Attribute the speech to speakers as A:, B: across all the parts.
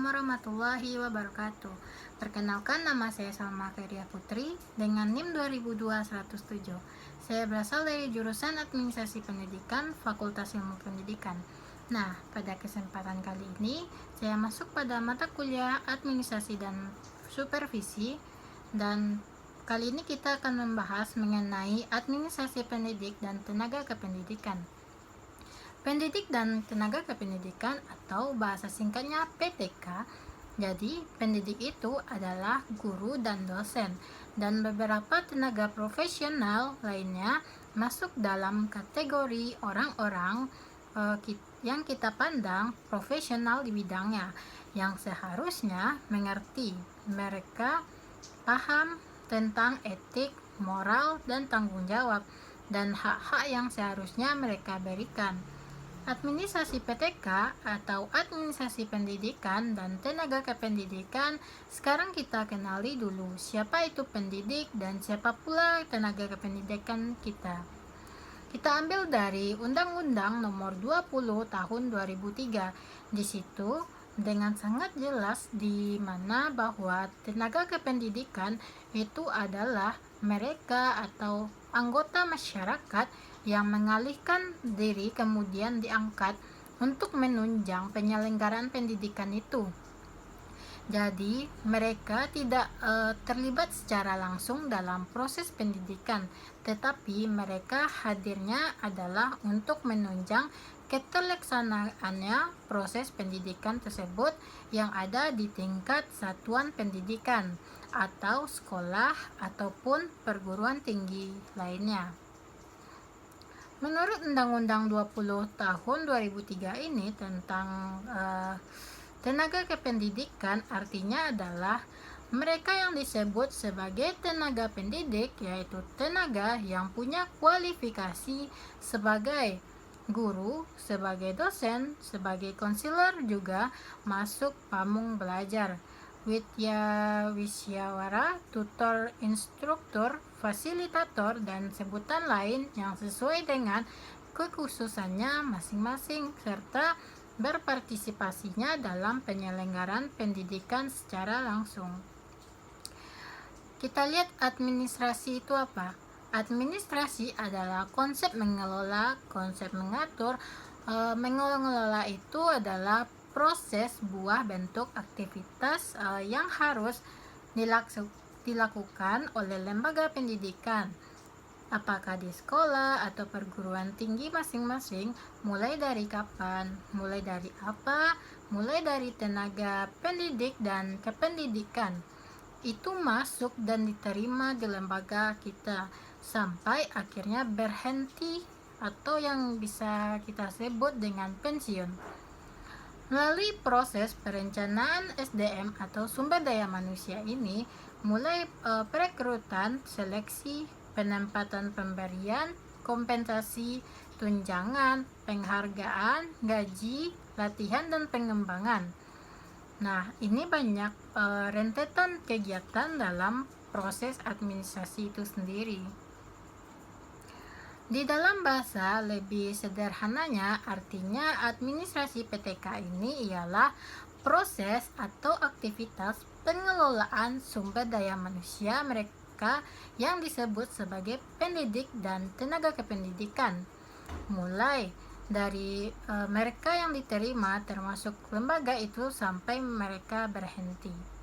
A: warahmatullahi wabarakatuh. Perkenalkan, nama saya Salma Khairia Putri dengan NIM 2002-107. Saya berasal dari jurusan Administrasi Pendidikan, Fakultas Ilmu Pendidikan. Nah, pada kesempatan kali ini saya masuk pada mata kuliah Administrasi dan Supervisi, dan kali ini kita akan membahas mengenai administrasi pendidik dan tenaga kependidikan. Pendidik dan tenaga kependidikan atau bahasa singkatnya PTK. Jadi, pendidik itu adalah guru dan dosen, dan beberapa tenaga profesional lainnya masuk dalam kategori orang-orang yang kita pandang profesional di bidangnya, yang seharusnya mengerti, mereka paham tentang etik, moral, dan tanggung jawab, dan hak-hak yang seharusnya mereka berikan. Administrasi PTK atau Administrasi Pendidikan dan Tenaga Kependidikan. Sekarang kita kenali dulu siapa itu pendidik dan siapa pula tenaga kependidikan kita. Kita ambil dari Undang-Undang Nomor 20 Tahun 2003. Di situ dengan sangat jelas di mana bahwa tenaga kependidikan itu adalah mereka atau anggota masyarakat yang mengalihkan diri kemudian diangkat untuk menunjang penyelenggaraan pendidikan itu. Jadi mereka tidak terlibat secara langsung dalam proses pendidikan, tetapi mereka hadirnya adalah untuk menunjang keterlaksanaannya proses pendidikan tersebut yang ada di tingkat satuan pendidikan atau sekolah ataupun perguruan tinggi lainnya. Menurut Undang-Undang 20 Tahun 2003 ini tentang tenaga kependidikan, artinya adalah mereka yang disebut sebagai tenaga pendidik, yaitu tenaga yang punya kualifikasi sebagai guru, sebagai dosen, sebagai konselor, juga masuk pamong belajar, wisyawara, tutor, instruktur, fasilitator, dan sebutan lain yang sesuai dengan kekhususannya masing-masing, serta berpartisipasinya dalam penyelenggaraan pendidikan secara langsung. Kita lihat administrasi itu apa? Administrasi adalah konsep mengelola, konsep mengatur. Mengelola itu adalah proses buah bentuk aktivitas yang harus dilakukan oleh lembaga pendidikan, apakah di sekolah atau perguruan tinggi masing-masing. Mulai dari kapan, mulai dari apa, mulai dari tenaga pendidik dan kependidikan itu masuk dan diterima di lembaga kita sampai akhirnya berhenti atau yang bisa kita sebut dengan pensiun. Melalui proses perencanaan SDM atau sumber daya manusia ini, mulai perekrutan, seleksi, penempatan, pemberian, kompensasi, tunjangan, penghargaan, gaji, latihan, dan pengembangan. Nah, ini banyak rentetan kegiatan dalam proses administrasi itu sendiri. Di dalam bahasa lebih sederhananya, artinya administrasi PTK ini ialah proses atau aktivitas pengelolaan sumber daya manusia mereka yang disebut sebagai pendidik dan tenaga kependidikan, mulai dari mereka yang diterima termasuk lembaga itu sampai mereka berhenti.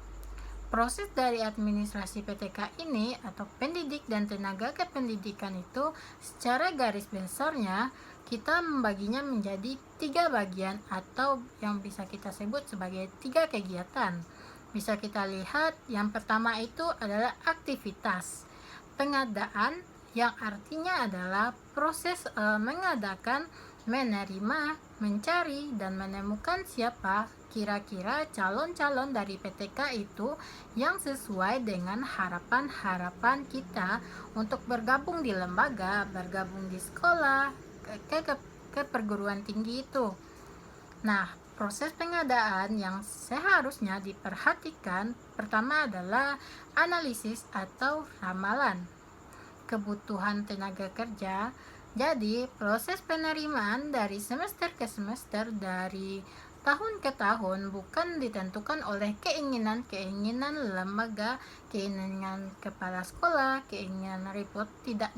A: Proses dari administrasi PTK ini atau pendidik dan tenaga kependidikan itu secara garis besarnya kita membaginya menjadi 3 bagian atau yang bisa kita sebut sebagai 3 kegiatan. Bisa kita lihat yang pertama itu adalah aktivitas pengadaan, yang artinya adalah proses mengadakan, menerima, mencari, dan menemukan siapa kira-kira calon-calon dari PTK itu yang sesuai dengan harapan-harapan kita untuk bergabung di lembaga, bergabung di sekolah, ke perguruan tinggi itu. Nah, proses pengadaan yang seharusnya diperhatikan pertama adalah analisis atau ramalan kebutuhan tenaga kerja. Jadi, proses penerimaan dari semester ke semester, dari tahun ke tahun bukan ditentukan oleh keinginan lembaga, keinginan kepala sekolah, keinginan report, tidak,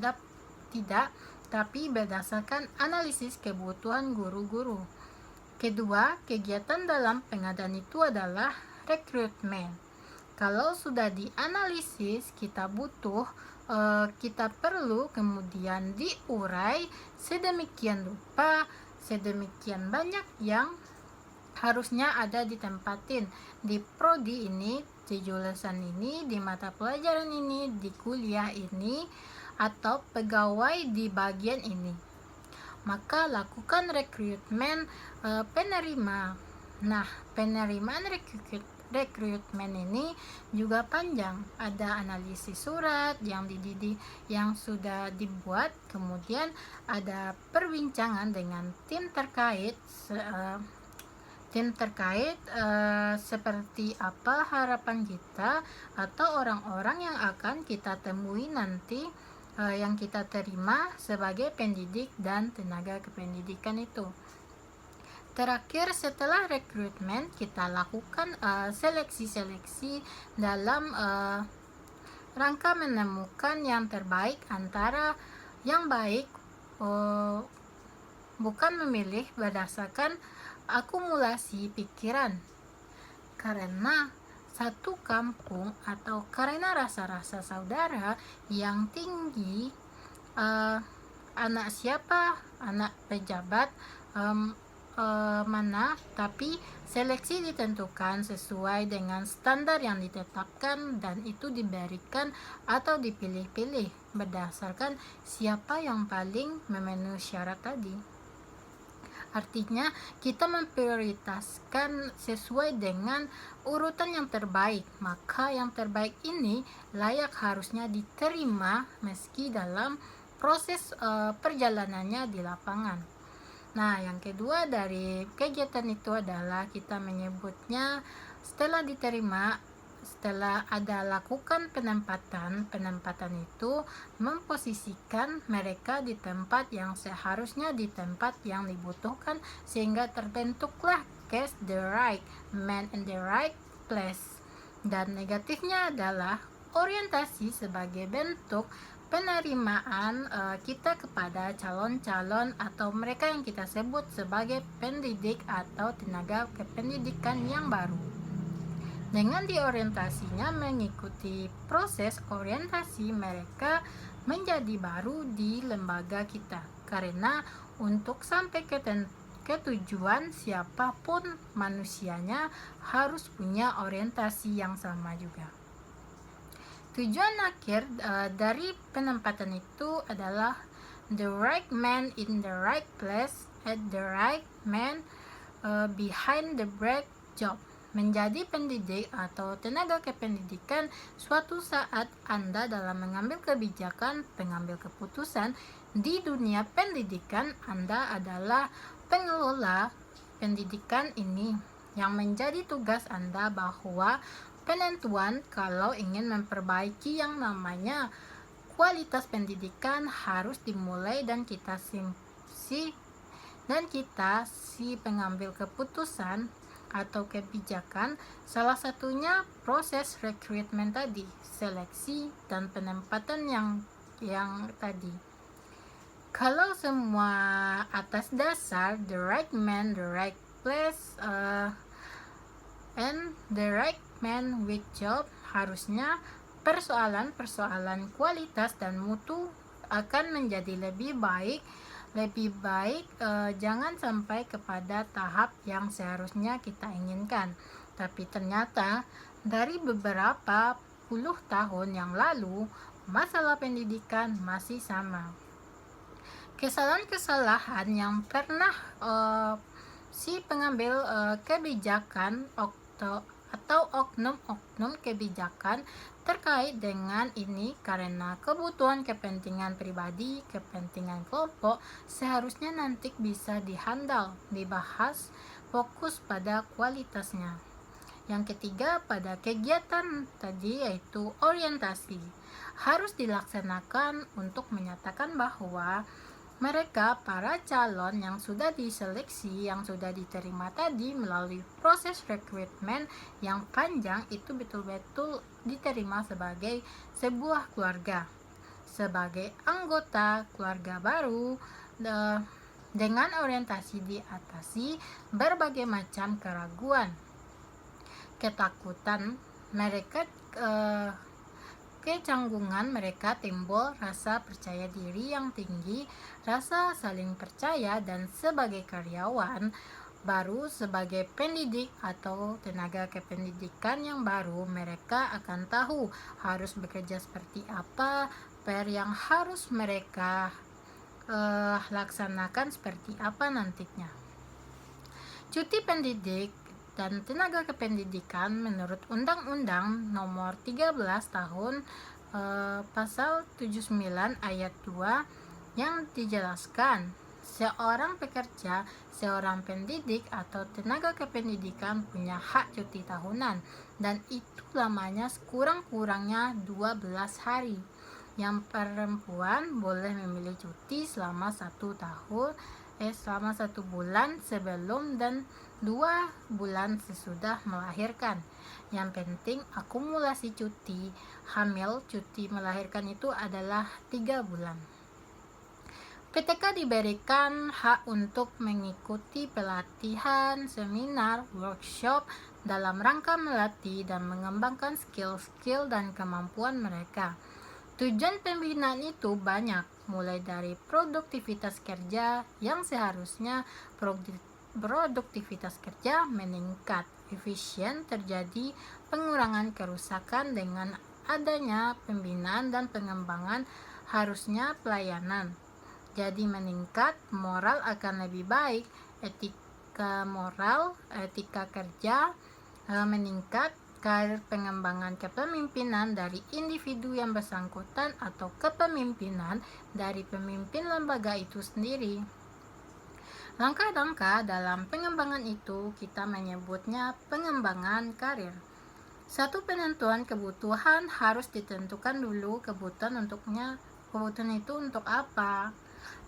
A: tapi berdasarkan analisis kebutuhan guru-guru. Kedua, kegiatan dalam pengadaan itu adalah rekrutmen. Kalau sudah dianalisis, kita perlu kemudian diurai sedemikian rupa, sedemikian banyak yang harusnya ada ditempatin di prodi ini, di jurusan ini, di mata pelajaran ini, di kuliah ini, atau pegawai di bagian ini. Maka lakukan rekrutmen penerima. Nah, penerimaan rekrutmen ini juga panjang. Ada analisis surat yang sudah dibuat, kemudian ada perbincangan dengan tim terkait seperti apa harapan kita atau orang-orang yang akan kita temui nanti, yang kita terima sebagai pendidik dan tenaga kependidikan itu. Terakhir, setelah rekrutmen, kita lakukan seleksi dalam rangka menemukan yang terbaik antara yang baik, bukan memilih berdasarkan akumulasi pikiran, karena satu kampung atau karena rasa-rasa saudara yang tinggi, anak siapa, anak pejabat mana, tapi seleksi ditentukan sesuai dengan standar yang ditetapkan dan itu diberikan atau dipilih-pilih berdasarkan siapa yang paling memenuhi syarat tadi. Artinya, kita memprioritaskan sesuai dengan urutan yang terbaik, maka yang terbaik ini layak harusnya diterima meski dalam proses perjalanannya di lapangan. Nah, yang kedua dari kegiatan itu adalah kita menyebutnya setelah diterima, setelah ada lakukan penempatan itu memposisikan mereka di tempat yang seharusnya, di tempat yang dibutuhkan, sehingga terbentuklah case the right man in the right place. Dan negatifnya adalah orientasi sebagai bentuk penerimaan kita kepada calon-calon atau mereka yang kita sebut sebagai pendidik atau tenaga kependidikan yang baru. Dengan diorientasinya mengikuti proses orientasi, mereka menjadi baru di lembaga kita. Karena untuk sampai ke tujuan, siapapun manusianya harus punya orientasi yang sama juga. Tujuan akhir dari penempatan itu adalah the right man in the right place at the right man behind the right job. Menjadi pendidik atau tenaga kependidikan suatu saat Anda dalam mengambil kebijakan, pengambil keputusan di dunia pendidikan, Anda adalah pengelola pendidikan ini, yang menjadi tugas Anda bahwa penentuan kalau ingin memperbaiki yang namanya kualitas pendidikan harus dimulai dan kita si pengambil keputusan atau kebijakan, salah satunya proses rekrutmen tadi, seleksi dan penempatan yang tadi. Kalau semua atas dasar the right man, the right place, and the right man with job, harusnya persoalan kualitas dan mutu akan menjadi lebih baik. Jangan sampai kepada tahap yang seharusnya kita inginkan. Tapi ternyata dari beberapa puluh tahun yang lalu, masalah pendidikan masih sama. Kesalahan-kesalahan yang pernah si pengambil kebijakan atau oknum kebijakan terkait dengan ini karena kebutuhan kepentingan pribadi, kepentingan kelompok, seharusnya nanti bisa dihandle, dibahas, fokus pada kualitasnya. Yang ketiga, pada kegiatan tadi yaitu orientasi, harus dilaksanakan untuk menyatakan bahwa Mereka para calon yang sudah diseleksi, yang sudah diterima tadi melalui proses rekrutmen yang panjang itu betul-betul diterima sebagai sebuah keluarga, sebagai anggota keluarga baru dengan orientasi diatasi berbagai macam keraguan, ketakutan mereka, kecanggungan mereka timbul rasa percaya diri yang tinggi, rasa saling percaya, dan sebagai karyawan baru, sebagai pendidik atau tenaga kependidikan yang baru, mereka akan tahu harus bekerja seperti apa, PR yang harus mereka laksanakan seperti apa nantinya. Cuti pendidik dan tenaga kependidikan menurut Undang-Undang Nomor 13 Tahun Pasal 79 Ayat 2 yang dijelaskan, seorang pekerja, seorang pendidik atau tenaga kependidikan punya hak cuti tahunan, dan itu lamanya sekurang-kurangnya 12 hari. Yang perempuan boleh memilih cuti selama 1 bulan sebelum dan 2 bulan sesudah melahirkan. Yang penting akumulasi cuti hamil, cuti melahirkan itu adalah 3 bulan. PTK diberikan hak untuk mengikuti pelatihan, seminar, workshop dalam rangka melatih dan mengembangkan skill-skill dan kemampuan mereka. Tujuan pembinaan itu banyak, mulai dari produktivitas kerja yang seharusnya produktivitas kerja meningkat, efisien, terjadi pengurangan kerusakan dengan adanya pembinaan dan pengembangan, harusnya pelayanan jadi meningkat, moral akan lebih baik, etika moral, etika kerja meningkat, pengembangan kepemimpinan dari individu yang bersangkutan atau kepemimpinan dari pemimpin lembaga itu sendiri. Langkah-langkah dalam pengembangan itu kita menyebutnya pengembangan karir. Satu, penentuan kebutuhan harus ditentukan dulu kebutuhan itu untuk apa.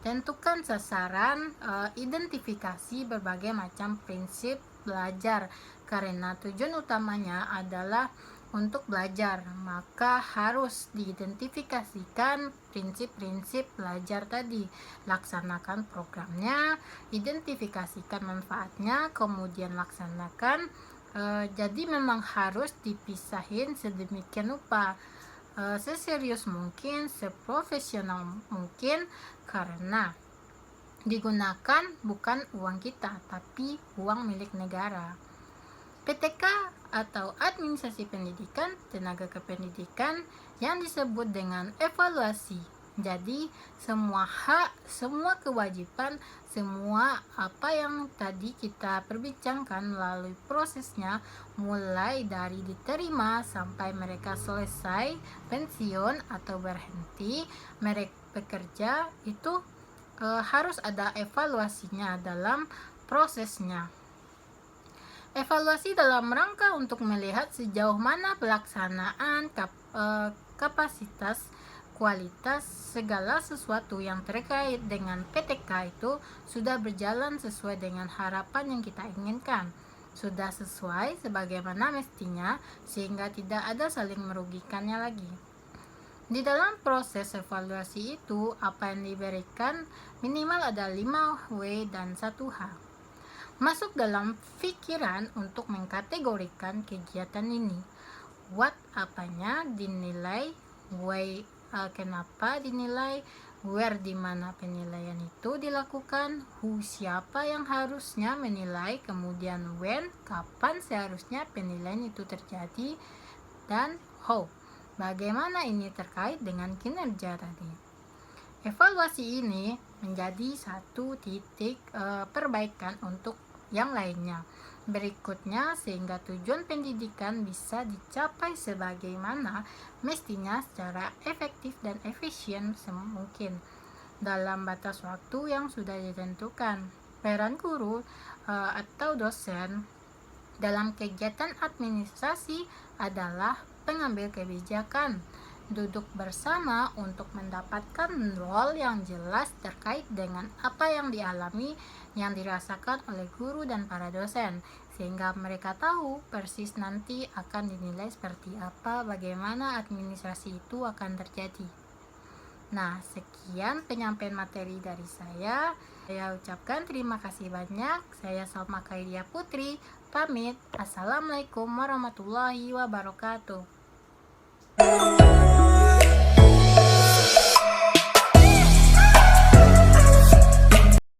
A: Tentukan sasaran, identifikasi berbagai macam prinsip belajar, karena tujuan utamanya adalah untuk belajar, maka harus diidentifikasikan prinsip-prinsip belajar tadi, laksanakan programnya, identifikasikan manfaatnya, kemudian laksanakan. Jadi memang harus dipisahin sedemikian rupa, seserius mungkin, seprofesional mungkin, karena digunakan bukan uang kita, tapi uang milik negara. PTK atau Administrasi Pendidikan, Tenaga Kependidikan yang disebut dengan evaluasi. Jadi semua hak, semua kewajiban, semua apa yang tadi kita perbincangkan melalui prosesnya, mulai dari diterima sampai mereka selesai pensiun atau berhenti mereka bekerja, itu harus ada evaluasinya dalam prosesnya. Evaluasi dalam rangka untuk melihat sejauh mana pelaksanaan, kapasitas, kualitas, segala sesuatu yang terkait dengan PTK itu sudah berjalan sesuai dengan harapan yang kita inginkan, sudah sesuai sebagaimana mestinya, sehingga tidak ada saling merugikannya lagi. Di dalam proses evaluasi itu, apa yang diberikan minimal ada 5W dan 1H. Masuk dalam pikiran untuk mengkategorikan kegiatan ini. What, apanya, dinilai, why, kenapa dinilai, where, di mana penilaian itu dilakukan, who, siapa yang harusnya menilai, kemudian when, kapan seharusnya penilaian itu terjadi, dan how, bagaimana ini terkait dengan kinerja tadi. Evaluasi ini menjadi satu titik perbaikan untuk yang lainnya berikutnya, sehingga tujuan pendidikan bisa dicapai sebagaimana mestinya secara efektif dan efisien semungkin dalam batas waktu yang sudah ditentukan. Peran guru atau dosen dalam kegiatan administrasi adalah pengambil kebijakan, duduk bersama untuk mendapatkan role yang jelas terkait dengan apa yang dialami, yang dirasakan oleh guru dan para dosen, sehingga mereka tahu persis nanti akan dinilai seperti apa, bagaimana administrasi itu akan terjadi. Nah, sekian penyampaian materi dari saya. Saya ucapkan terima kasih banyak. Saya Salma Khairia Putri, pamit. Assalamualaikum warahmatullahi wabarakatuh.